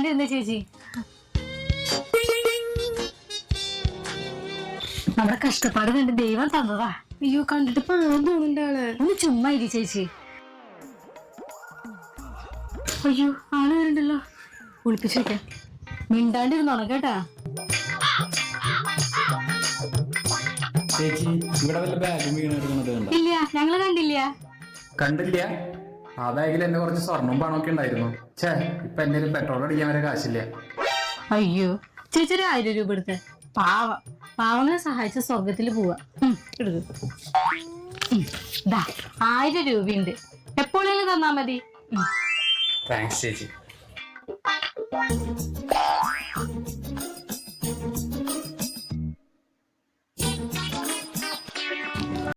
മിണ്ടാണ്ടിരുന്ന ചേച്ചി. നമ്മുടെ കഷ്ടപ്പാട് കണ്ട് ദൈവം തന്നതാ. അയ്യോ കണ്ടിട്ട് പാവം തോന്നുന്നുണ്ട് ആള്. ഒന്ന് ചുമ്മാ ഇരി ചേച്ചി. അയ്യോ ആള് വരണ്ടല്ലോ, ഒളിപ്പിച്ചേക്കാം. മിണ്ടാണ്ടിരുന്നോണം കേട്ടാ. ചേച്ചി ഇവിടെ വല്ല ബാഗും വീണെടുക്കുന്നത് കണ്ടോ? ഇല്ല, ഞങ്ങള് കണ്ടില്ല. കണ്ടില്ല? ആ ബാഗിൽ എന്റെ കുറച്ച് സ്വർണ്ണവും പണമൊക്കെ ഉണ്ടായിരുന്നു. ഛേ, ഇപ്പൊ എന്റെ പെട്രോൾ അടിക്കാൻ വരെ കാശില്ല. അയ്യോ ചേച്ചി ഒരു 1000 രൂപ എടുത്ത്. പാവങ്ങളെ സഹായിച്ച സ്വർഗത്തിൽ പോവാ. എടുക്ക്. 1000 രൂപയുണ്ട്, എപ്പോഴെങ്കിലും തന്നാ മതി. താങ്ക്സ് ചേച്ചി.